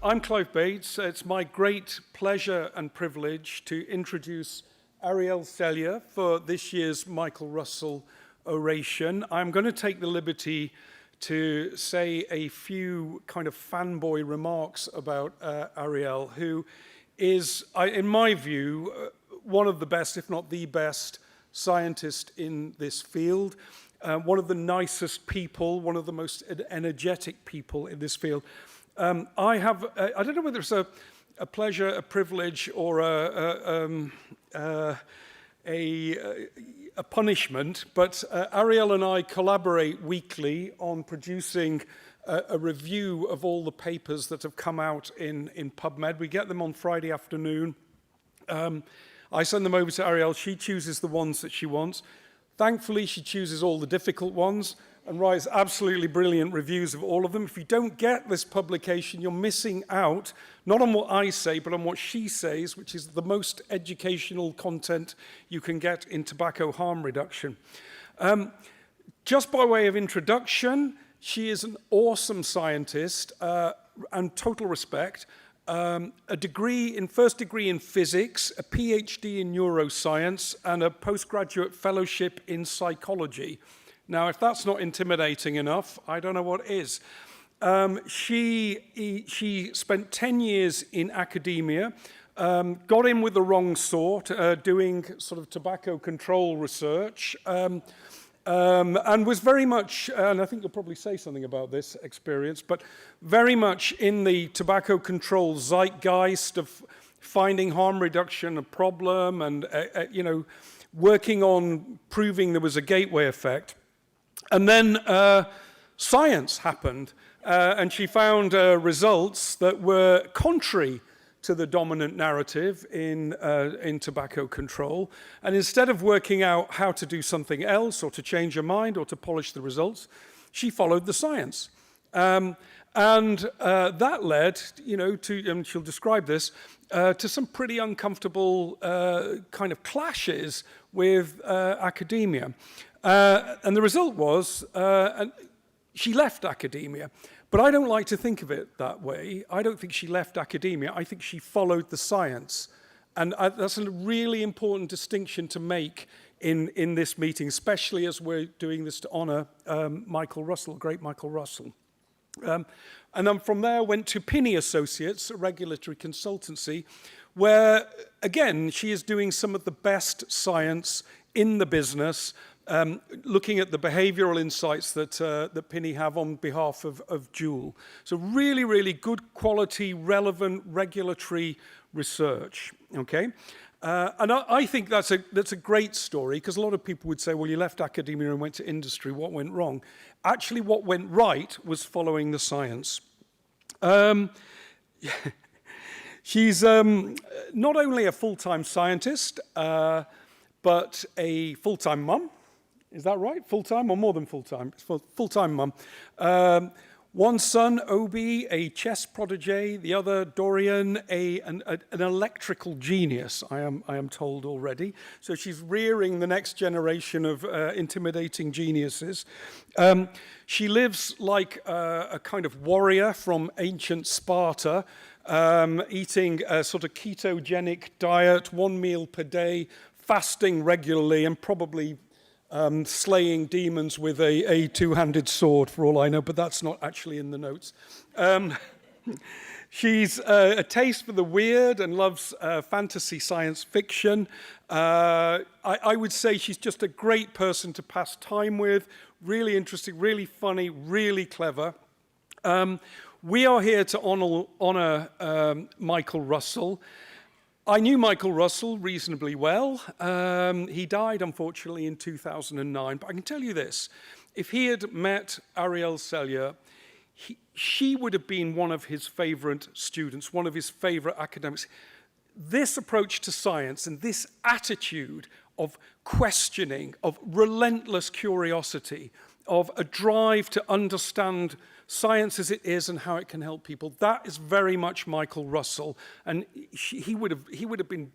I'm Clive Bates. It's my great pleasure and privilege to introduce Arielle Selya for this year's Michael Russell Oration. I'm going to take the liberty to say a few kind of fanboy remarks about Arielle, who is, in my view, one of the best, if not the best, scientist in this field. One of the nicest people, one of the most energetic people in this field. I don't know whether it's a pleasure, a privilege, or a punishment, but Arielle and I collaborate weekly on producing a review of all the papers that have come out in PubMed. We get them on Friday afternoon. I send them over to Arielle. She chooses the ones that she wants. Thankfully, she chooses all the difficult ones and writes absolutely brilliant reviews of all of them. If you don't get this publication, you're missing out, not on what I say, but on what she says, which is the most educational content you can get in tobacco harm reduction. Just by way of introduction, she is an awesome scientist and total respect. A degree in first degree in physics, a PhD in neuroscience, and a postgraduate fellowship in psychology. Now, if that's not intimidating enough, I don't know what is. She spent 10 years in academia, got in with the wrong sort, doing sort of tobacco control research, and was very much, and I think you'll probably say something about this experience, but very much in the tobacco control zeitgeist of finding harm reduction a problem and, working on proving there was a gateway effect. And then science happened, and she found results that were contrary to the dominant narrative in tobacco control. And instead of working out how to do something else or to change her mind or to polish the results, she followed the science. And that led, to, and she'll describe this, to some pretty uncomfortable kind of clashes with academia. And the result was, she left academia. But I don't like to think of it that way. I don't think she left academia. I think she followed the science. And that's a really important distinction to make in this meeting, especially as we're doing this to honor Michael Russell, great Michael Russell. And then from there, went to Pinney Associates, a regulatory consultancy, where, again, she is doing some of the best science in the business, looking at the behavioral insights that Pinney have on behalf of Juul. So really, really good quality, relevant regulatory research, okay? And I think that's a great story, because a lot of people would say, well, you left academia and went to industry, what went wrong? Actually, what went right was following the science. She's not only a full-time scientist, but a full-time mum. Is that right? Full-time or more than full-time? Full-time mum. One son, Obi, a chess prodigy. The other, Dorian, an electrical genius, I am told already. So she's rearing the next generation of intimidating geniuses. She lives like a kind of warrior from ancient Sparta, eating a sort of ketogenic diet, 1 meal per day, fasting regularly, and probably slaying demons with a two-handed sword, for all I know, but that's not actually in the notes. She's a taste for the weird and loves fantasy science fiction. I would say she's just a great person to pass time with, really interesting, really funny, really clever. We are here to honor Michael Russell. I knew Michael Russell reasonably well. He died, unfortunately, in 2009. But I can tell you this. If he had met Arielle Selya, she would have been one of his favorite students, one of his favorite academics. This approach to science and this attitude of questioning, of relentless curiosity, of a drive to understand science as it is and how it can help people, that is very much Michael Russell. And he would have been,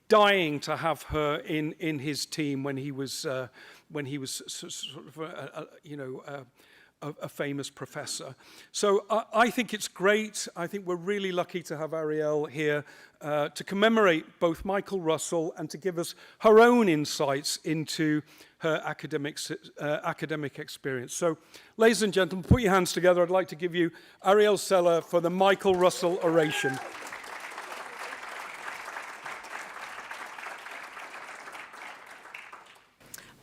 dying to have her in his team when he was sort of a famous professor. So I think it's great. I think we're really lucky to have Arielle here to commemorate both Michael Russell and to give us her own insights into her academic experience. So, ladies and gentlemen, put your hands together. I'd like to give you Arielle Selya for the Michael Russell Oration.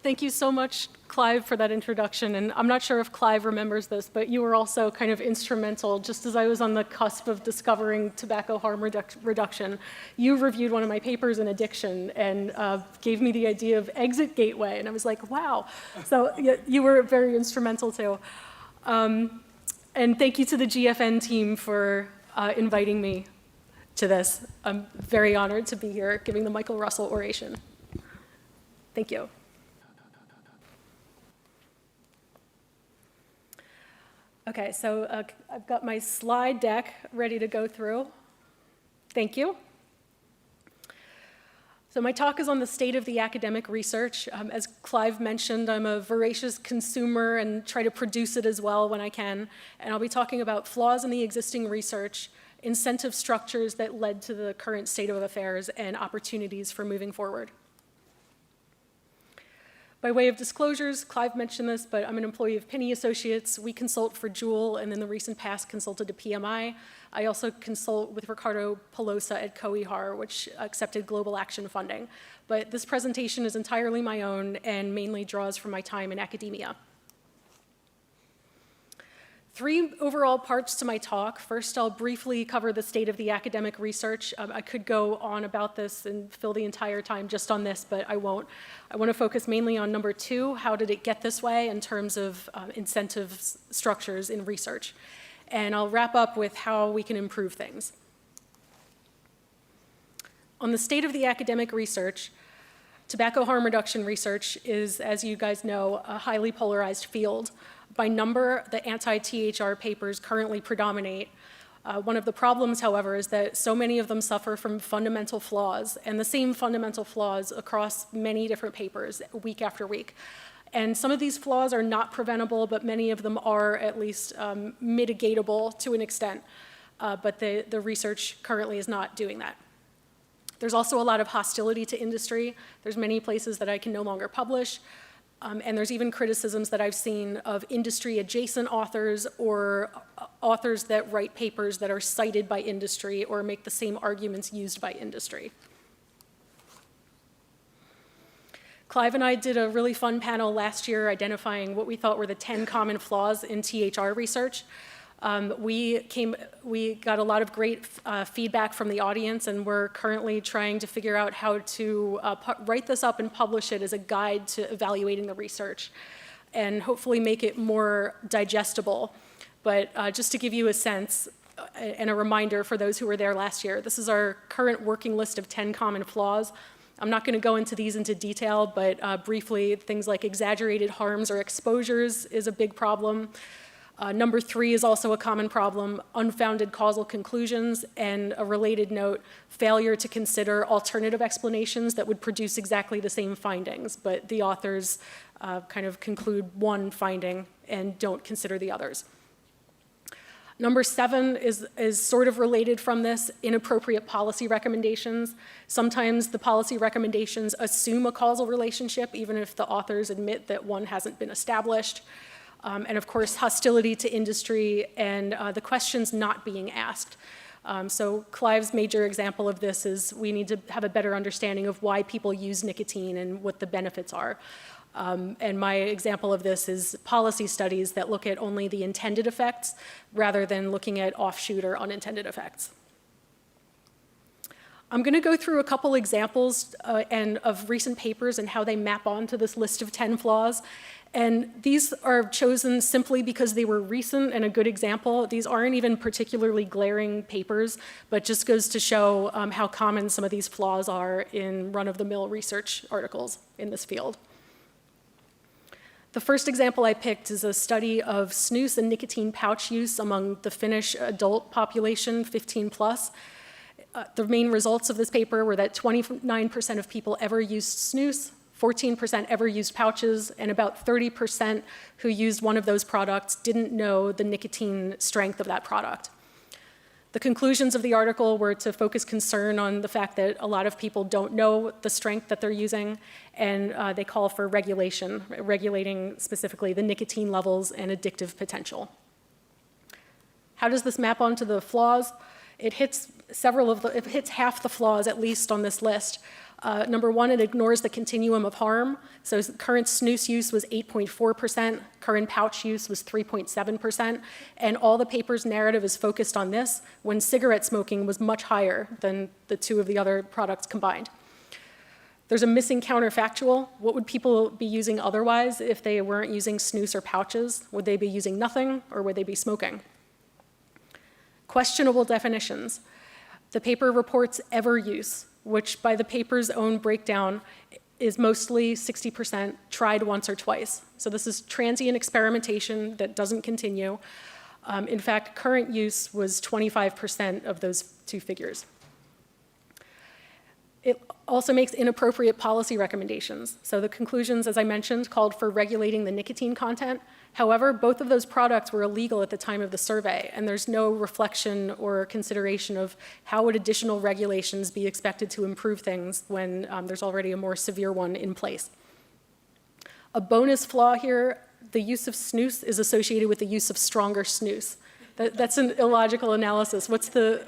Thank you so much, Clive, for that introduction. And I'm not sure if Clive remembers this, but you were also kind of instrumental, just as I was on the cusp of discovering tobacco harm reduction. You reviewed one of my papers in addiction and gave me the idea of exit gateway. And I was like, wow. So you were very instrumental too. And thank you to the GFN team for inviting me to this. I'm very honored to be here giving the Michael Russell Oration. Thank you. Okay, so I've got my slide deck ready to go through. Thank you. So my talk is on the state of the academic research. As Clive mentioned, I'm a voracious consumer and try to produce it as well when I can. And I'll be talking about flaws in the existing research, incentive structures that led to the current state of affairs, and opportunities for moving forward. By way of disclosures, Clive mentioned this, but I'm an employee of Pinney Associates. We consult for Juul, and in the recent past consulted to PMI. I also consult with Ricardo Pelosa at COIHAR, which accepted global action funding. But this presentation is entirely my own and mainly draws from my time in academia. 3 overall parts to my talk. First, I'll briefly cover the state of the academic research. I could go on about this and fill the entire time just on this, but I won't. I want to focus mainly on number 2, how did it get this way in terms of incentive structures in research. And I'll wrap up with how we can improve things. On the state of the academic research, tobacco harm reduction research is, as you guys know, a highly polarized field. By number, the anti-THR papers currently predominate. One of the problems, however, is that so many of them suffer from fundamental flaws, and the same fundamental flaws across many different papers, week after week. And some of these flaws are not preventable, but many of them are at least mitigatable to an extent. But the research currently is not doing that. There's also a lot of hostility to industry. There's many places that I can no longer publish. And there's even criticisms that I've seen of industry-adjacent authors or authors that write papers that are cited by industry or make the same arguments used by industry. Clive and I did a really fun panel last year identifying what we thought were the 10 common flaws in THR research. We got a lot of great feedback from the audience, and we're currently trying to figure out how to write this up and publish it as a guide to evaluating the research and hopefully make it more digestible. But just to give you a sense and a reminder for those who were there last year, this is our current working list of 10 common flaws. I'm not going to go into these into detail, but briefly, things like exaggerated harms or exposures is a big problem. Number 3 is also a common problem, unfounded causal conclusions, and a related note, failure to consider alternative explanations that would produce exactly the same findings, but the authors kind of conclude one finding and don't consider the others. Number 7 is sort of related from this, inappropriate policy recommendations. Sometimes the policy recommendations assume a causal relationship, even if the authors admit that one hasn't been established. And of course, hostility to industry and the questions not being asked. So Clive's major example of this is we need to have a better understanding of why people use nicotine and what the benefits are. And my example of this is policy studies that look at only the intended effects rather than looking at offshoot or unintended effects. I'm going to go through a couple examples of recent papers and how they map onto this list of 10 flaws. And these are chosen simply because they were recent and a good example. These aren't even particularly glaring papers, but just goes to show how common some of these flaws are in run-of-the-mill research articles in this field. The first example I picked is a study of snus and nicotine pouch use among the Finnish adult population, 15 plus. The main results of this paper were that 29% of people ever used snus, 14% ever used pouches, and about 30% who used one of those products didn't know the nicotine strength of that product. The conclusions of the article were to focus concern on the fact that a lot of people don't know the strength that they're using, and they call for regulation, regulating specifically the nicotine levels and addictive potential. How does this map onto the flaws? It hits it hits half the flaws, at least, on this list. Number one, it ignores the continuum of harm. So current snus use was 8.4%, current pouch use was 3.7%, and all the paper's narrative is focused on this when cigarette smoking was much higher than the two of the other products combined. There's a missing counterfactual. What would people be using otherwise if they weren't using snus or pouches? Would they be using nothing, or would they be smoking? Questionable definitions. The paper reports ever use, which by the paper's own breakdown is mostly 60% tried once or twice. So this is transient experimentation that doesn't continue. In fact, current use was 25% of those two figures. It also makes inappropriate policy recommendations. So the conclusions, as I mentioned, called for regulating the nicotine content. However, both of those products were illegal at the time of the survey, and there's no reflection or consideration of how would additional regulations be expected to improve things when there's already a more severe one in place. A bonus flaw here, the use of snus is associated with the use of stronger snus. That's an illogical analysis. What's the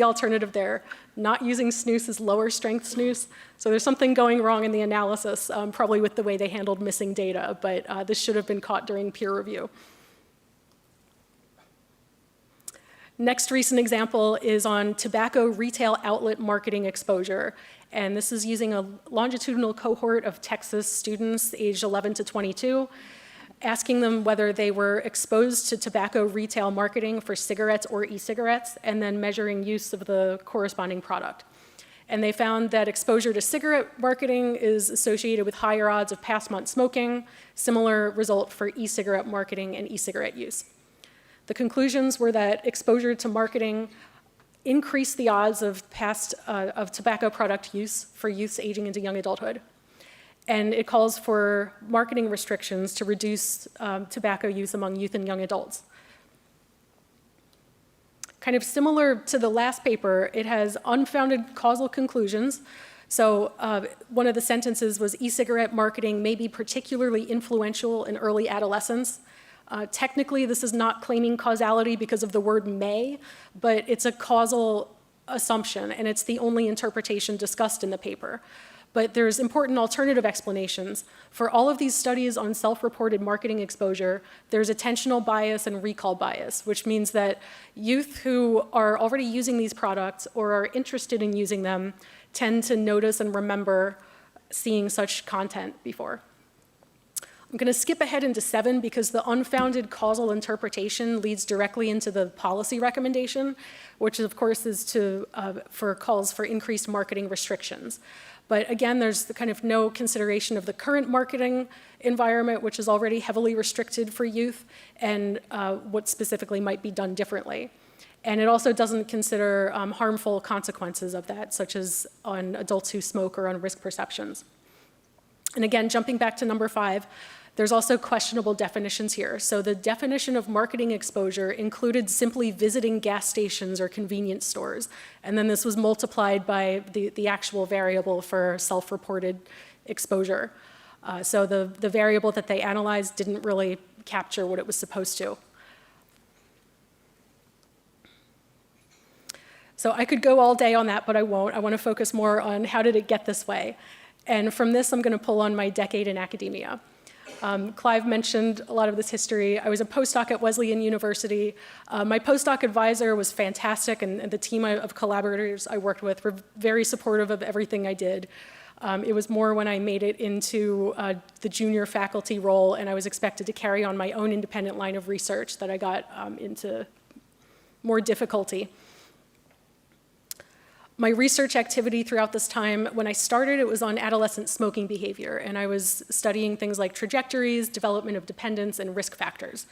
alternative there? Not using snus is lower strength snus. So there's something going wrong in the analysis, probably with the way they handled missing data, but this should have been caught during peer review. Next recent example is on tobacco retail outlet marketing exposure. And this is using a longitudinal cohort of Texas students aged 11 to 22. Asking them whether they were exposed to tobacco retail marketing for cigarettes or e-cigarettes, and then measuring use of the corresponding product. And they found that exposure to cigarette marketing is associated with higher odds of past month smoking, similar result for e-cigarette marketing and e-cigarette use. The conclusions were that exposure to marketing increased the odds of tobacco product use for youths aging into young adulthood. And it calls for marketing restrictions to reduce tobacco use among youth and young adults. Kind of similar to the last paper, it has unfounded causal conclusions. So one of the sentences was, e-cigarette marketing may be particularly influential in early adolescence. Technically, this is not claiming causality because of the word may, but it's a causal assumption, and it's the only interpretation discussed in the paper. But there's important alternative explanations. For all of these studies on self-reported marketing exposure, there's attentional bias and recall bias, which means that youth who are already using these products or are interested in using them tend to notice and remember seeing such content before. I'm going to skip ahead into 7 because the unfounded causal interpretation leads directly into the policy recommendation, which of course is for calls for increased marketing restrictions. But again, there's kind of no consideration of the current marketing environment, which is already heavily restricted for youth, and what specifically might be done differently. And it also doesn't consider harmful consequences of that, such as on adults who smoke or on risk perceptions. And again, jumping back to number 5, there's also questionable definitions here. So the definition of marketing exposure included simply visiting gas stations or convenience stores. And then this was multiplied by the actual variable for self-reported exposure. So the variable that they analyzed didn't really capture what it was supposed to. So I could go all day on that, but I won't. I want to focus more on how did it get this way. And from this, I'm going to pull on my decade in academia. Clive mentioned a lot of this history. I was a postdoc at Wesleyan University. My postdoc advisor was fantastic, and the team of collaborators I worked with were very supportive of everything I did. It was more when I made it into the junior faculty role and I was expected to carry on my own independent line of research that I got into more difficulty. My research activity throughout this time, when I started, it was on adolescent smoking behavior, and I was studying things like trajectories, development of dependence, and risk factors.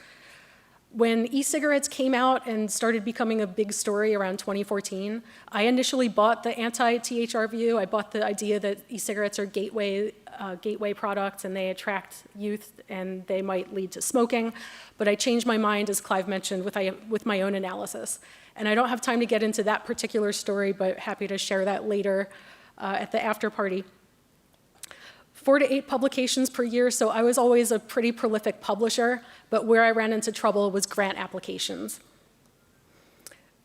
When e-cigarettes came out and started becoming a big story around 2014, I initially bought the anti-THR view. I bought the idea that e-cigarettes are gateway products and they attract youth and they might lead to smoking. But I changed my mind, as Clive mentioned, with my own analysis. And I don't have time to get into that particular story, but happy to share that later at the after party. 4 to 8 publications per year, so I was always a pretty prolific publisher, but where I ran into trouble was grant applications.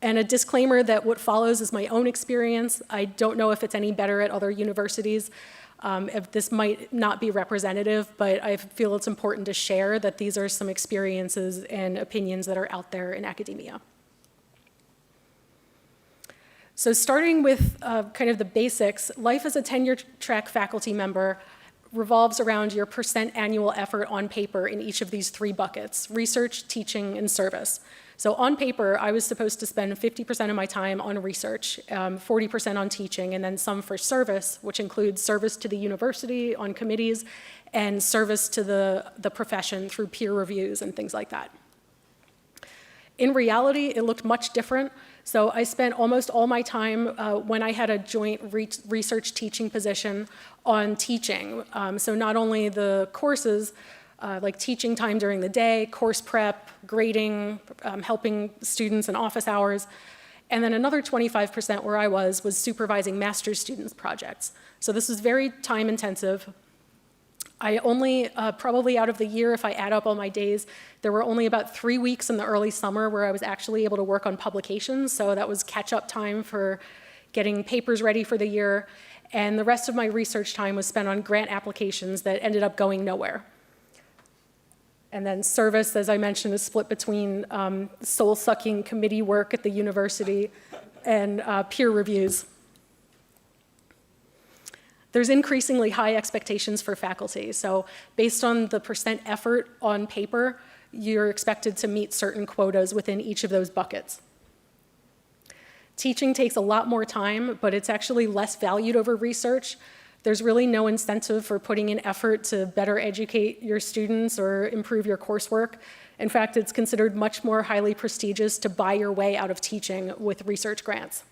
And a disclaimer that what follows is my own experience. I don't know if it's any better at other universities. If this might not be representative, but I feel it's important to share that these are some experiences and opinions that are out there in academia. So starting with kind of the basics, life as a tenure-track faculty member revolves around your % annual effort on paper in each of these 3 buckets: research, teaching, and service. So on paper, I was supposed to spend 50% of my time on research, 40% on teaching, and then some for service, which includes service to the university on committees and service to the profession through peer reviews and things like that. In reality, it looked much different. So I spent almost all my time when I had a joint research teaching position on teaching. So not only the courses, like teaching time during the day, course prep, grading, helping students in office hours, and then another 25% where I was supervising master's students' projects. So this was very time intensive. I only, probably out of the year, if I add up all my days, there were only about 3 weeks in the early summer where I was actually able to work on publications, so that was catch-up time for getting papers ready for the year, and the rest of my research time was spent on grant applications that ended up going nowhere. And then service, as I mentioned, is split between soul-sucking committee work at the university and peer reviews. There's increasingly high expectations for faculty. So based on the % effort on paper, you're expected to meet certain quotas within each of those buckets. Teaching takes a lot more time, but it's actually less valued over research. There's really no incentive for putting in effort to better educate your students or improve your coursework. In fact, it's considered much more highly prestigious to buy your way out of teaching with research grants.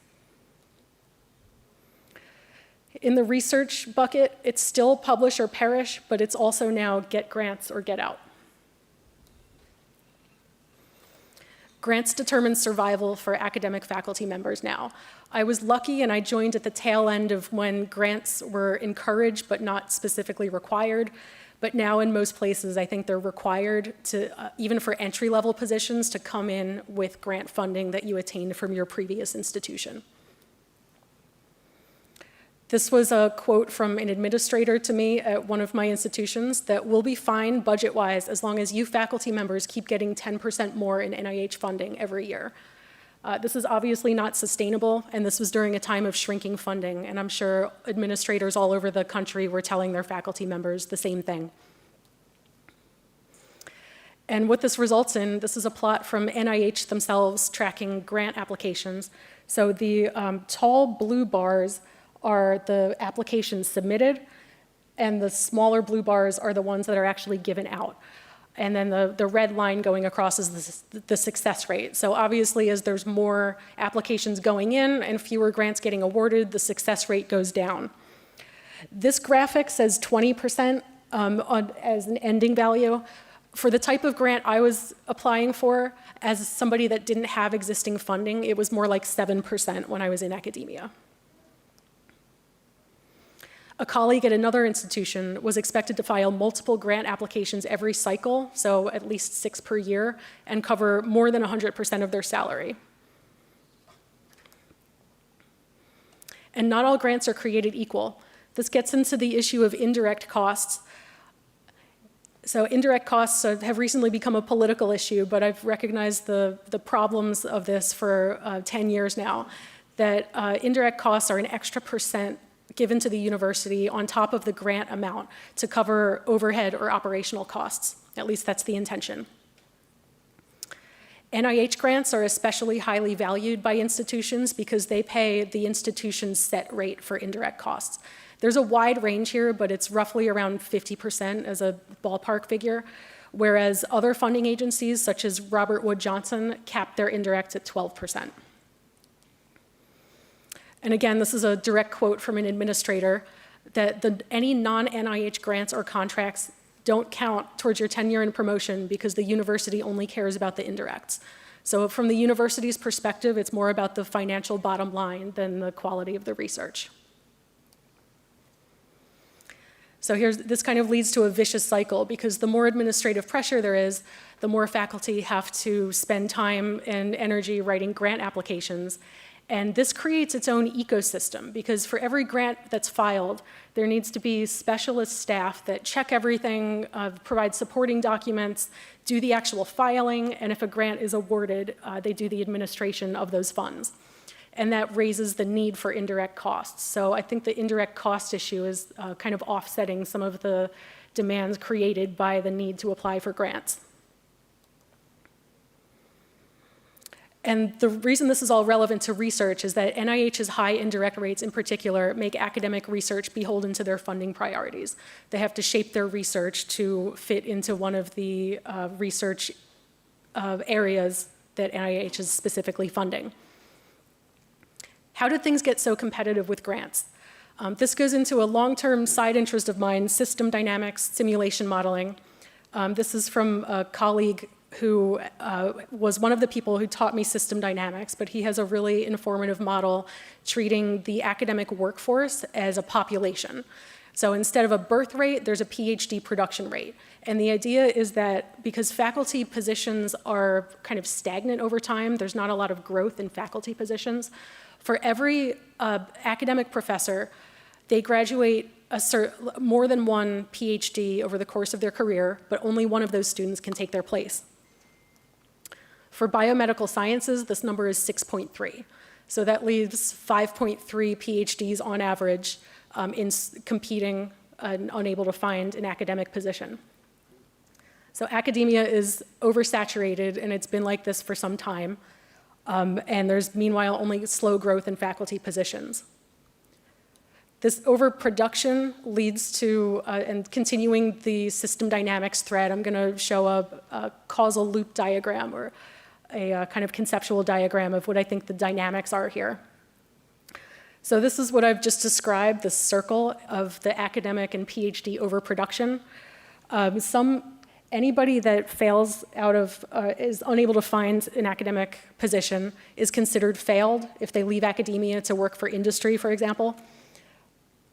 In the research bucket, it's still publish or perish, but it's also now get grants or get out. Grants determine survival for academic faculty members now. I was lucky and I joined at the tail end of when grants were encouraged but not specifically required. But now in most places, I think they're required to, even for entry-level positions, to come in with grant funding that you attained from your previous institution. This was a quote from an administrator to me at one of my institutions that we'll be fine budget-wise as long as you faculty members keep getting 10% more in NIH funding every year. This is obviously not sustainable, and this was during a time of shrinking funding, and I'm sure administrators all over the country were telling their faculty members the same thing. And what this results in, this is a plot from NIH themselves tracking grant applications. So the tall blue bars are the applications submitted, and the smaller blue bars are the ones that are actually given out. And then the red line going across is the success rate. So obviously, as there's more applications going in and fewer grants getting awarded, the success rate goes down. This graphic says 20% as an ending value. For the type of grant I was applying for, as somebody that didn't have existing funding, it was more like 7% when I was in academia. A colleague at another institution was expected to file multiple grant applications every cycle, so at least 6 per year, and cover more than 100% of their salary. And not all grants are created equal. This gets into the issue of indirect costs. So indirect costs have recently become a political issue, but I've recognized the problems of this for 10 years now, that indirect costs are an extra % given to the university on top of the grant amount to cover overhead or operational costs. At least that's the intention. NIH grants are especially highly valued by institutions because they pay the institution's set rate for indirect costs. There's a wide range here, but it's roughly around 50% as a ballpark figure. whereas other funding agencies, such as Robert Wood Johnson, cap their indirects at 12%. And again, this is a direct quote from an administrator, that any non-NIH grants or contracts don't count towards your tenure and promotion because the university only cares about the indirects. So from the university's perspective, it's more about the financial bottom line than the quality of the research. So this kind of leads to a vicious cycle, because the more administrative pressure there is, the more faculty have to spend time and energy writing grant applications. And this creates its own ecosystem, because for every grant that's filed, there needs to be specialist staff that check everything, provide supporting documents, do the actual filing, and if a grant is awarded, they do the administration of those funds. And that raises the need for indirect costs. So I think the indirect cost issue is kind of offsetting some of the demands created by the need to apply for grants. And the reason this is all relevant to research is that NIH's high indirect rates in particular make academic research beholden to their funding priorities. They have to shape their research to fit into one of the research areas that NIH is specifically funding. How did things get so competitive with grants? This goes into a long-term side interest of mine, system dynamics, simulation modeling. This is from a colleague who was one of the people who taught me system dynamics, but he has a really informative model treating the academic workforce as a population. So instead of a birth rate, there's a PhD production rate. And the idea is that because faculty positions are kind of stagnant over time, there's not a lot of growth in faculty positions. For every academic professor, they graduate more than one PhD over the course of their career, but only one of those students can take their place. For biomedical sciences, this number is 6.3. So that leaves 5.3 PhDs on average in competing and unable to find an academic position. So academia is oversaturated, and it's been like this for some time. And there's meanwhile only slow growth in faculty positions. This overproduction leads to, and continuing the system dynamics thread, I'm going to show a causal loop diagram, or a kind of conceptual diagram of what I think the dynamics are here. So this is what I've just described, the circle of the academic and PhD overproduction. Anybody that fails out of, is unable to find an academic position is considered failed if they leave academia to work for industry, for example.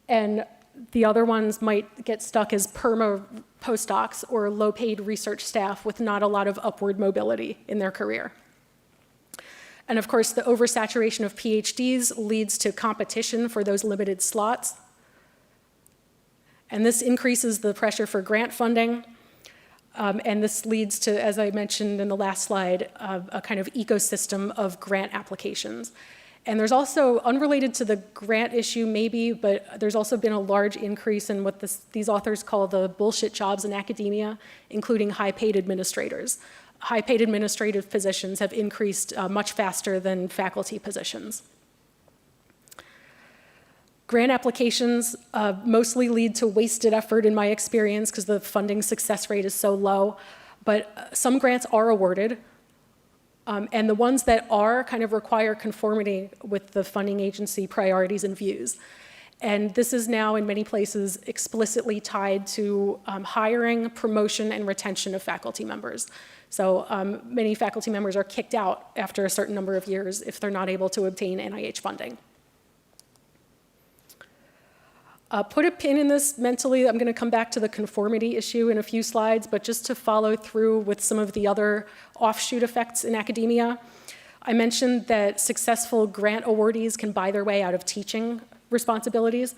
And the other ones might get stuck as perma postdocs or low-paid research staff with not a lot of upward mobility in their career. And of course, the oversaturation of PhDs leads to competition for those limited slots. And this increases the pressure for grant funding. And this leads to, as I mentioned in the last slide, a kind of ecosystem of grant applications. And there's also, unrelated to the grant issue maybe, but there's also been a large increase in what these authors call the bullshit jobs in academia, including high-paid administrators. High-paid administrative positions have increased much faster than faculty positions. Grant applications mostly lead to wasted effort in my experience because the funding success rate is so low, but some grants are awarded. And the ones that are kind of require conformity with the funding agency priorities and views. And this is now in many places explicitly tied to hiring, promotion, and retention of faculty members. So many faculty members are kicked out after a certain number of years if they're not able to obtain NIH funding. Put a pin in this mentally. I'm going to come back to the conformity issue in a few slides, but just to follow through with some of the other offshoot effects in academia. I mentioned that successful grant awardees can buy their way out of teaching responsibilities.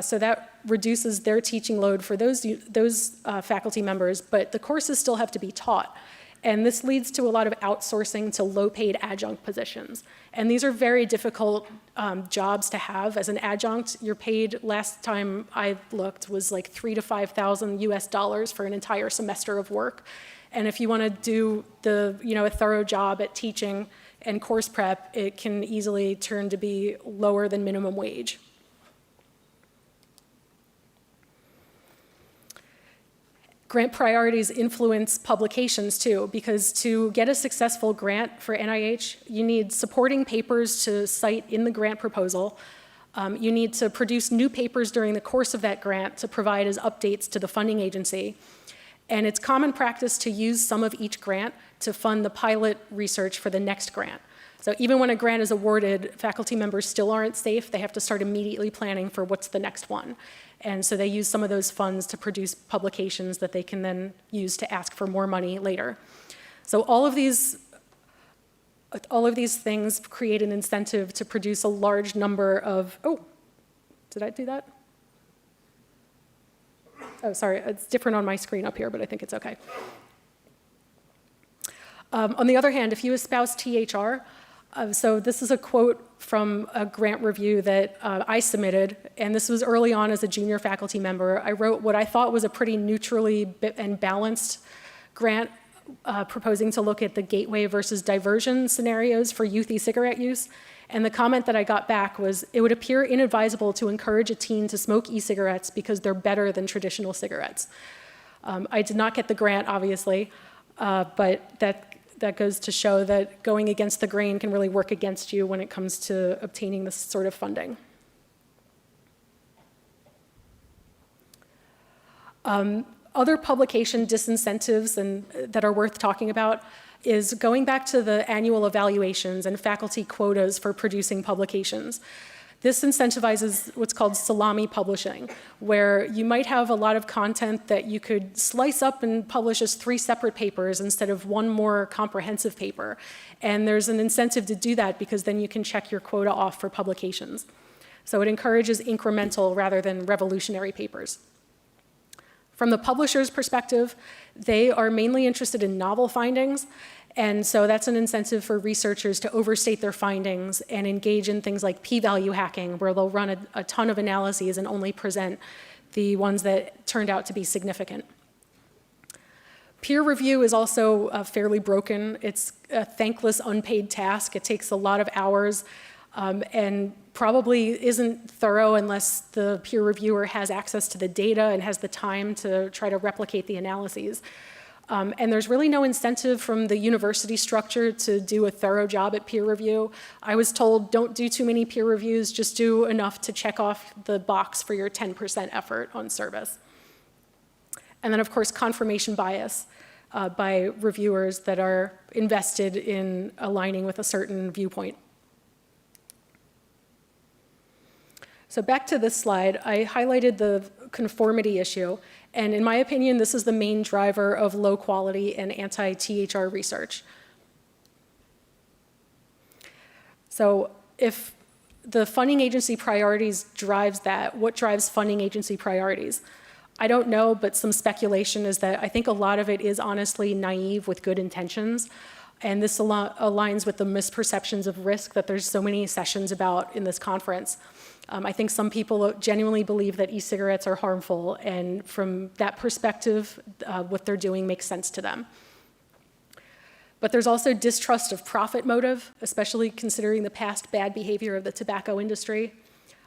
So that reduces their teaching load for those faculty members, but the courses still have to be taught. And this leads to a lot of outsourcing to low-paid adjunct positions. And these are very difficult jobs to have. As an adjunct, you're paid, last time I looked, was like $3,000 to $5,000 US for an entire semester of work. And if you want to do a thorough job at teaching and course prep, it can easily turn to be lower than minimum wage. Grant priorities influence publications too, because to get a successful grant for NIH, you need supporting papers to cite in the grant proposal. You need to produce new papers during the course of that grant to provide as updates to the funding agency. And it's common practice to use some of each grant to fund the pilot research for the next grant. So even when a grant is awarded, faculty members still aren't safe. They have to start immediately planning for what's the next one. And so they use some of those funds to produce publications that they can then use to ask for more money later. So all of these things create an incentive to produce a large number of, oh, did I do that? Oh, sorry, it's different on my screen up here, but I think it's okay. On the other hand, if you espouse THR, so this is a quote from a grant review that I submitted, and this was early on as a junior faculty member. I wrote what I thought was a pretty neutrally and balanced grant proposing to look at the gateway versus diversion scenarios for youth e-cigarette use. And the comment that I got back was, it would appear inadvisable to encourage a teen to smoke e-cigarettes because they're better than traditional cigarettes. I did not get the grant, obviously, but that goes to show that going against the grain can really work against you when it comes to obtaining this sort of funding. Other publication disincentives that are worth talking about is going back to the annual evaluations and faculty quotas for producing publications. This incentivizes what's called salami publishing, where you might have a lot of content that you could slice up and publish as 3 separate papers instead of one more comprehensive paper. And there's an incentive to do that because then you can check your quota off for publications. So it encourages incremental rather than revolutionary papers. From the publisher's perspective, they are mainly interested in novel findings, and so that's an incentive for researchers to overstate their findings and engage in things like p-value hacking, where they'll run a ton of analyses and only present the ones that turned out to be significant. Peer review is also fairly broken. It's a thankless, unpaid task. It takes a lot of hours and probably isn't thorough unless the peer reviewer has access to the data and has the time to try to replicate the analyses. And there's really no incentive from the university structure to do a thorough job at peer review. I was told, don't do too many peer reviews, just do enough to check off the box for your 10% effort on service. And then, of course, confirmation bias by reviewers that are invested in aligning with a certain viewpoint. So back to this slide, I highlighted the conformity issue. And in my opinion, this is the main driver of low quality and anti-THR research. So if the funding agency priorities drives that, what drives funding agency priorities? I don't know, but some speculation is that I think a lot of it is honestly naive with good intentions. And this aligns with the misperceptions of risk that there's so many sessions about in this conference. I think some people genuinely believe that e-cigarettes are harmful, and from that perspective, what they're doing makes sense to them. But there's also distrust of profit motive, especially considering the past bad behavior of the tobacco industry.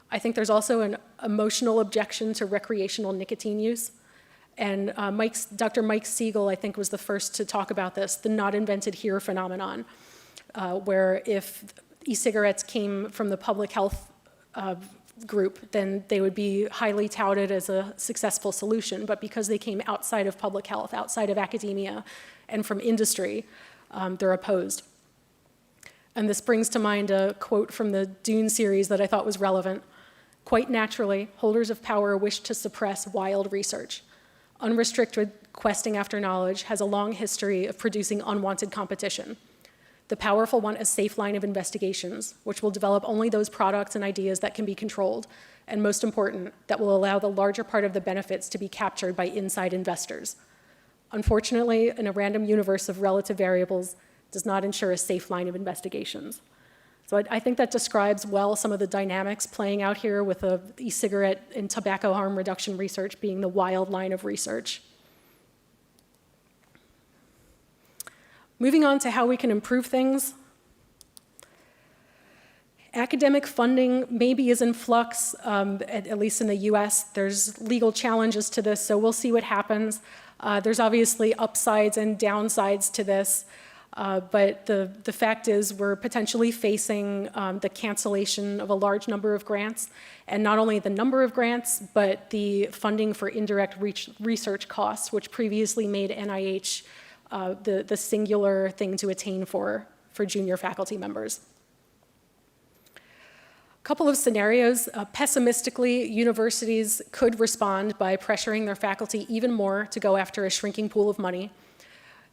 I think there's also an emotional objection to recreational nicotine use. And Dr. Mike Siegel, I think, was the first to talk about this, the not invented here phenomenon, where if e-cigarettes came from the public health group, then they would be highly touted as a successful solution. But because they came outside of public health, outside of academia, and from industry, they're opposed. And this brings to mind a quote from the Dune series that I thought was relevant. Quite naturally, holders of power wish to suppress wild research. Unrestricted questing after knowledge has a long history of producing unwanted competition. The powerful want a safe line of investigations, which will develop only those products and ideas that can be controlled, and most important, that will allow the larger part of the benefits to be captured by inside investors. Unfortunately, in a random universe of relative variables, does not ensure a safe line of investigations. So I think that describes well some of the dynamics playing out here with the e-cigarette and tobacco harm reduction research being the wild line of research. Moving on to how we can improve things. Academic funding maybe is in flux, at least in the US. There's legal challenges to this, so we'll see what happens. There's obviously upsides and downsides to this, but the fact is we're potentially facing the cancellation of a large number of grants, and not only the number of grants, but the funding for indirect research costs, which previously made NIH the singular thing to attain for junior faculty members. A couple of scenarios. Pessimistically, universities could respond by pressuring their faculty even more to go after a shrinking pool of money.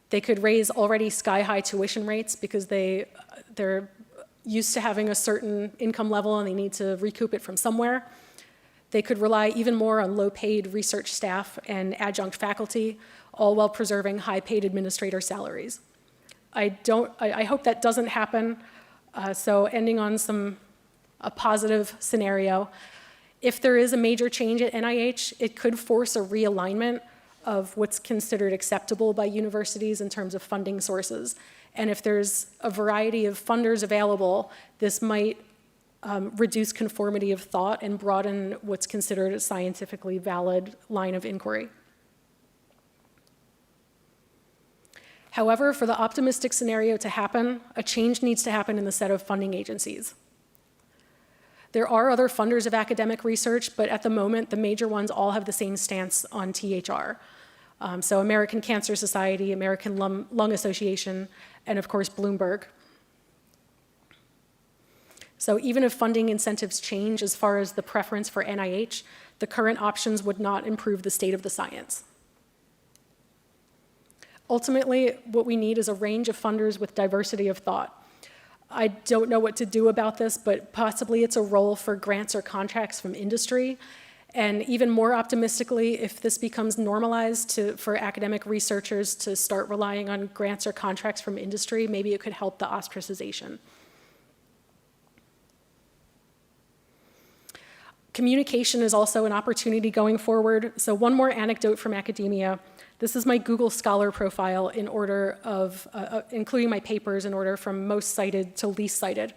They could raise already sky-high tuition rates because they're used to having a certain income level and they need to recoup it from somewhere. They could rely even more on low-paid research staff and adjunct faculty, all while preserving high-paid administrator salaries. I hope that doesn't happen, so ending on a positive scenario. If there is a major change at NIH, it could force a realignment of what's considered acceptable by universities in terms of funding sources. And if there's a variety of funders available, this might reduce conformity of thought and broaden what's considered a scientifically valid line of inquiry. However, for the optimistic scenario to happen, a change needs to happen in the set of funding agencies. There are other funders of academic research, but at the moment, the major ones all have the same stance on THR. So American Cancer Society, American Lung Association, and of course, Bloomberg. So even if funding incentives change as far as the preference for NIH, the current options would not improve the state of the science. Ultimately, what we need is a range of funders with diversity of thought. I don't know what to do about this, but possibly it's a role for grants or contracts from industry. And even more optimistically, if this becomes normalized for academic researchers to start relying on grants or contracts from industry, maybe it could help the ostracization. Communication is also an opportunity going forward. So one more anecdote from academia. This is my Google Scholar profile in order of, including my papers in order from most cited to least cited.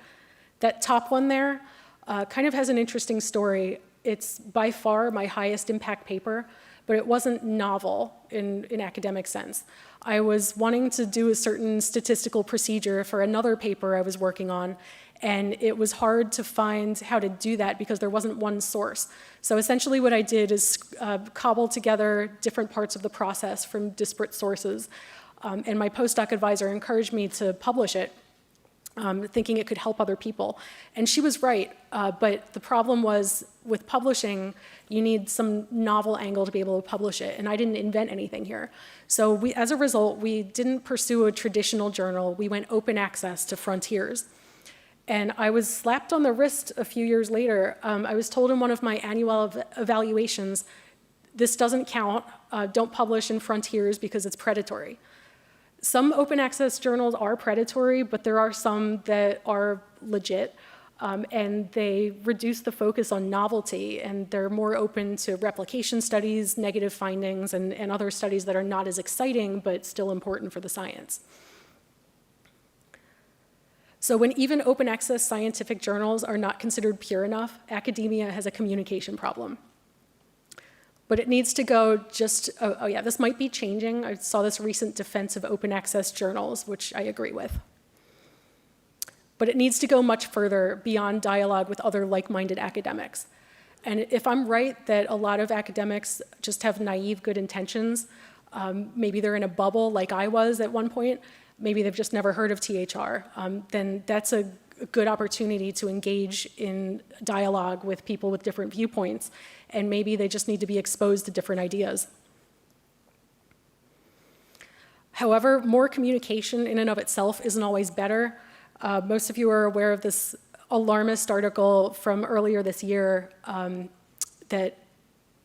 That top one there kind of has an interesting story. It's by far my highest impact paper, but it wasn't novel in academic sense. I was wanting to do a certain statistical procedure for another paper I was working on, and it was hard to find how to do that because there wasn't one source. So essentially what I did is cobble together different parts of the process from disparate sources, and my postdoc advisor encouraged me to publish it, thinking it could help other people. And she was right, but the problem was with publishing, you need some novel angle to be able to publish it, and I didn't invent anything here. So as a result, we didn't pursue a traditional journal. We went open access to Frontiers. And I was slapped on the wrist a few years later. I was told in one of my annual evaluations, this doesn't count, don't publish in Frontiers because it's predatory. Some open access journals are predatory, but there are some that are legit, and they reduce the focus on novelty, and they're more open to replication studies, negative findings, and other studies that are not as exciting, but still important for the science. So when even open access scientific journals are not considered pure enough, academia has a communication problem. But it needs to go just, oh yeah, this might be changing. I saw this recent defense of open access journals, which I agree with. But it needs to go much further beyond dialogue with other like-minded academics. And if I'm right that a lot of academics just have naive good intentions, maybe they're in a bubble like I was at one point, maybe they've just never heard of THR, then that's a good opportunity to engage in dialogue with people with different viewpoints, and maybe they just need to be exposed to different ideas. However, more communication in and of itself isn't always better. Most of you are aware of this alarmist article from earlier this year that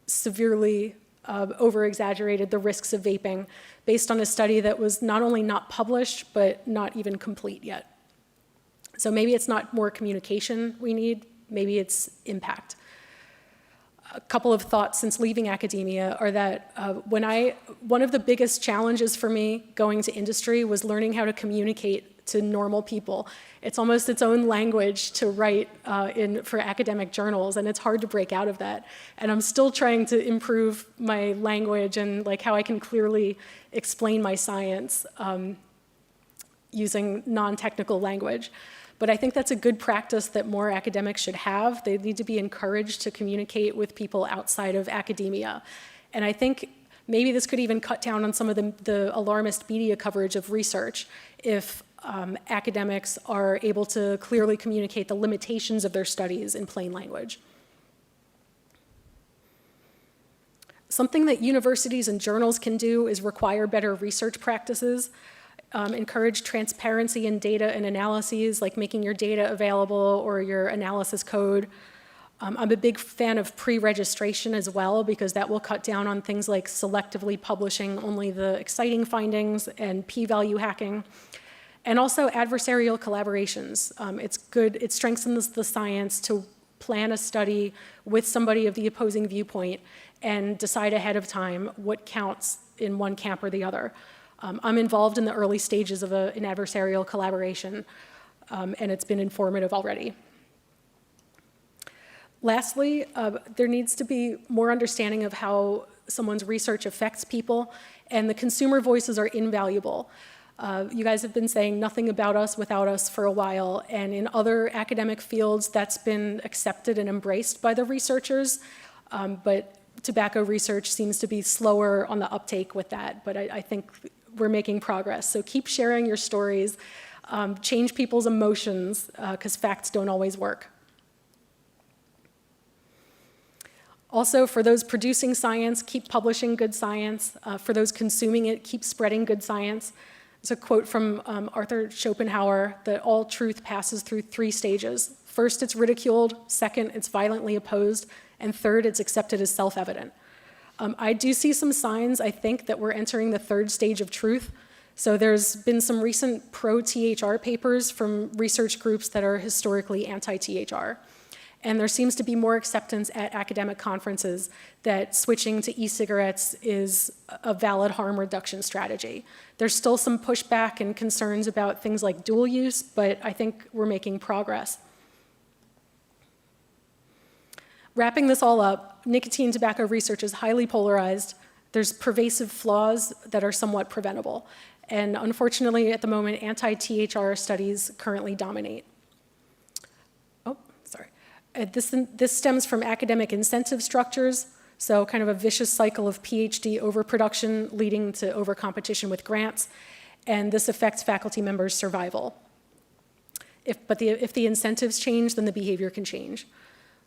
severely over-exaggerated the risks of vaping based on a study that was not only not published, but not even complete yet. So maybe it's not more communication we need, maybe it's impact. A couple of thoughts since leaving academia are that one of the biggest challenges for me going to industry was learning how to communicate to normal people. It's almost its own language to write for academic journals, and it's hard to break out of that. And I'm still trying to improve my language and like how I can clearly explain my science using non-technical language. But I think that's a good practice that more academics should have. They need to be encouraged to communicate with people outside of academia. And I think maybe this could even cut down on some of the alarmist media coverage of research if academics are able to clearly communicate the limitations of their studies in plain language. Something that universities and journals can do is require better research practices, encourage transparency in data and analyses, like making your data available or your analysis code. I'm a big fan of pre-registration as well, because that will cut down on things like selectively publishing only the exciting findings and p-value hacking. And also adversarial collaborations. It's good, it strengthens the science to plan a study with somebody of the opposing viewpoint and decide ahead of time what counts in one camp or the other. I'm involved in the early stages of an adversarial collaboration, and it's been informative already. Lastly, there needs to be more understanding of how someone's research affects people, and the consumer voices are invaluable. You guys have been saying nothing about us without us for a while, and in other academic fields, that's been accepted and embraced by the researchers, but tobacco research seems to be slower on the uptake with that, but I think we're making progress. So keep sharing your stories, change people's emotions, because facts don't always work. Also, for those producing science, keep publishing good science. For those consuming it, keep spreading good science. There's a quote from Arthur Schopenhauer that all truth passes through 3 stages. First, it's ridiculed. Second, it's violently opposed. And third, it's accepted as self-evident. I do see some signs, I think, that we're entering the 3rd stage of truth. So there's been some recent pro-THR papers from research groups that are historically anti-THR. And there seems to be more acceptance at academic conferences that switching to e-cigarettes is a valid harm reduction strategy. There's still some pushback and concerns about things like dual use, but I think we're making progress. Wrapping this all up, nicotine tobacco research is highly polarized. There's pervasive flaws that are somewhat preventable. And unfortunately, at the moment, anti-THR studies currently dominate. This stems from academic incentive structures, so kind of a vicious cycle of PhD overproduction leading to overcompetition with grants, and this affects faculty members' survival. If the incentives change, then the behavior can change.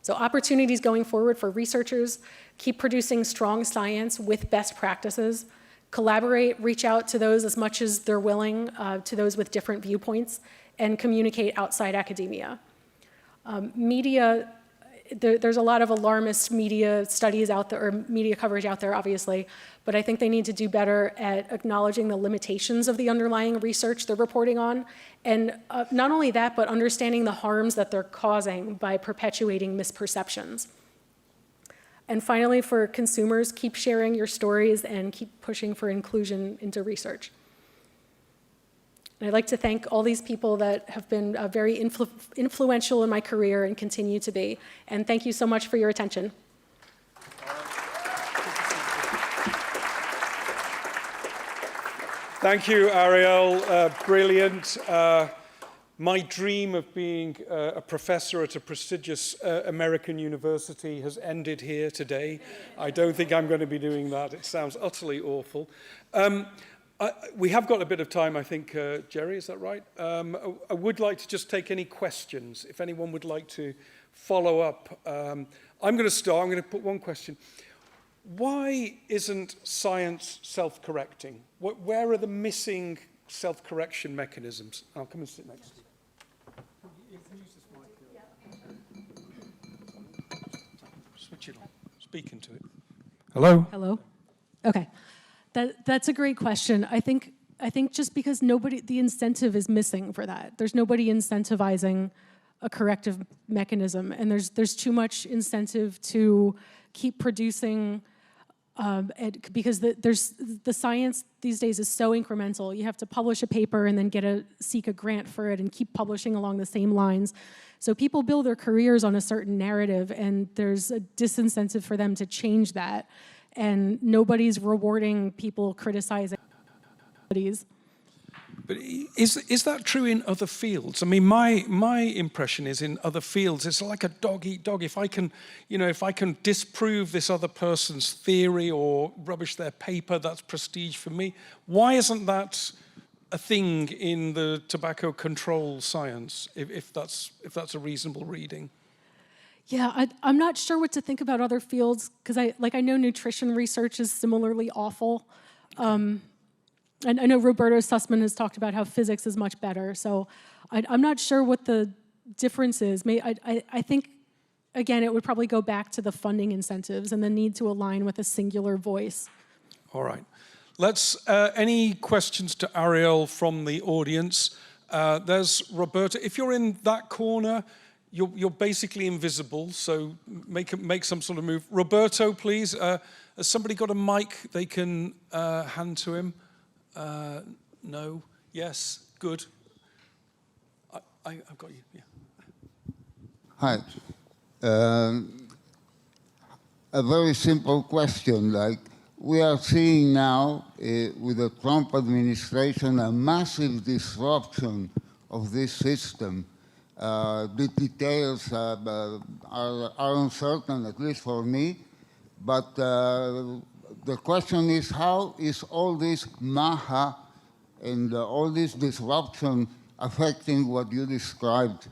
So opportunities going forward for researchers: keep producing strong science with best practices, collaborate, reach out to those as much as they're willing, to those with different viewpoints, and communicate outside academia. Media, there's a lot of alarmist media studies out there, or media coverage out there, obviously, but I think they need to do better at acknowledging the limitations of the underlying research they're reporting on, and not only that, but understanding the harms that they're causing by perpetuating misperceptions. And finally, for consumers, keep sharing your stories and keep pushing for inclusion into research. And I'd like to thank all these people that have been very influential in my career and continue to be. And thank you so much for your attention. Thank you, Arielle. Brilliant. My dream of being a professor at a prestigious American university has ended here today. I don't think I'm going to be doing that. It sounds utterly awful. We have got a bit of time, I think, Jerry, is that right? I would like to just take any questions, if anyone would like to follow up. I'm going to start. I'm going to put one question. Why isn't science self-correcting? Where are the missing self-correction mechanisms? I'll come and sit next to you. Switch it on. Speak into it. Hello? Hello? Okay. That's a great question. I think just because the incentive is missing for that. There's nobody incentivizing a corrective mechanism, and there's too much incentive to keep producing Because the science these days is so incremental. You have to publish a paper and then seek a grant for it and keep publishing along the same lines. So people build their careers on a certain narrative, and there's a disincentive for them to change that. And nobody's rewarding people criticizing studies. But is that true in other fields? I mean, my impression is in other fields, it's like a dog eat dog. If I can disprove this other person's theory or rubbish their paper, that's prestige for me. Why isn't that a thing in the tobacco control science, if that's a reasonable reading? Yeah, I'm not sure what to think about other fields, because I know nutrition research is similarly awful. And I know Roberto Sussman has talked about how physics is much better, so I'm not sure what the difference is. I think, again, it would probably go back to the funding incentives and the need to align with a singular voice. All right. Any questions to Arielle from the audience? There's Roberto. If you're in that corner, you're basically invisible, so make some sort of move. Roberto, please. Has somebody got a mic they can hand to him? No? Yes? Good. I've got you, yeah. Hi. A very simple question, like we are seeing now with the Trump administration a massive disruption of this system. The details are uncertain, at least for me, but the question is, how is all this MAHA and all this disruption affecting what you described?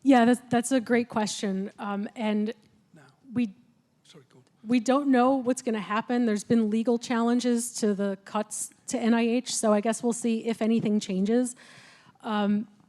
Yeah, that's a great question. And we don't know what's going to happen. There's been legal challenges to the cuts to NIH, so I guess we'll see if anything changes.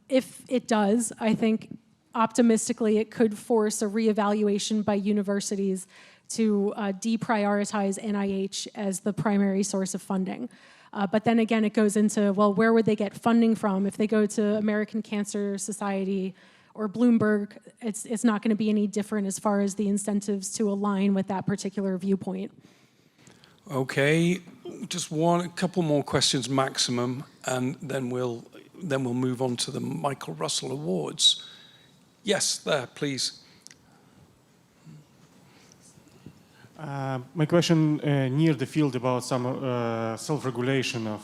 If it does, I think optimistically it could force a reevaluation by universities to deprioritize NIH as the primary source of funding. But then again, it goes into, well, where would they get funding from? If they go to American Cancer Society or Bloomberg, it's not going to be any different as far as the incentives to align with that particular viewpoint. Okay, just a couple more questions maximum, and then we'll move on to the Michael Russell Awards. Yes, there, please. My question near the field about some self-regulation of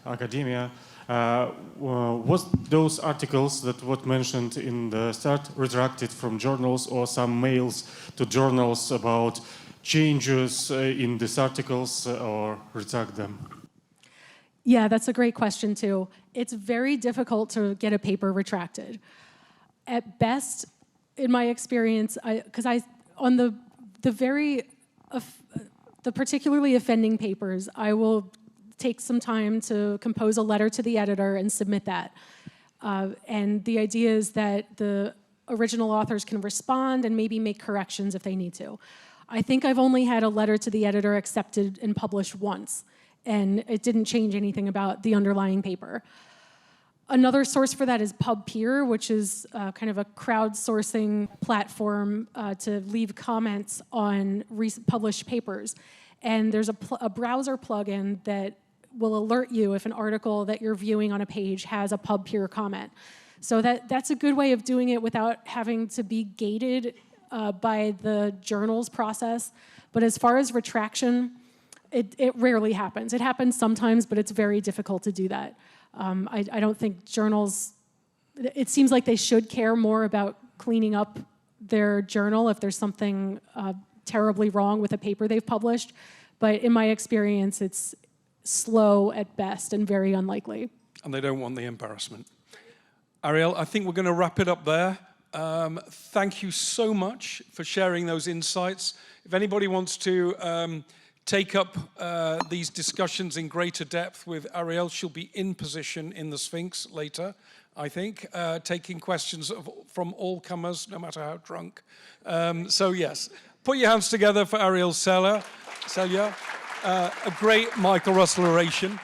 academia. Was those articles that were mentioned in the start retracted from journals, or some mails to journals about changes in these articles, or retract them? Yeah, that's a great question too. It's very difficult to get a paper retracted. At best, in my experience, on the particularly offending papers, I will take some time to compose a letter to the editor and submit that. And the idea is that the original authors can respond and maybe make corrections if they need to. I think I've only had a letter to the editor accepted and published once, and it didn't change anything about the underlying paper. Another source for that is PubPeer, which is kind of a crowdsourcing platform to leave comments on published papers. And there's a browser plugin that will alert you if an article that you're viewing on a page has a PubPeer comment. So that's a good way of doing it without having to be gated by the journal's process. But as far as retraction, it rarely happens. It happens sometimes, but it's very difficult to do that. I don't think journals, it seems like they should care more about cleaning up their journal if there's something terribly wrong with a paper they've published. But in my experience, it's slow at best and very unlikely. And they don't want the embarrassment. Arielle, I think we're going to wrap it up there. Thank you so much for sharing those insights. If anybody wants to take up these discussions in greater depth with Arielle, she'll be in position in the Sphinx later, I think, taking questions from all comers, no matter how drunk. So yes, put your hands together for Arielle Selya, a great Michael Russell Oration.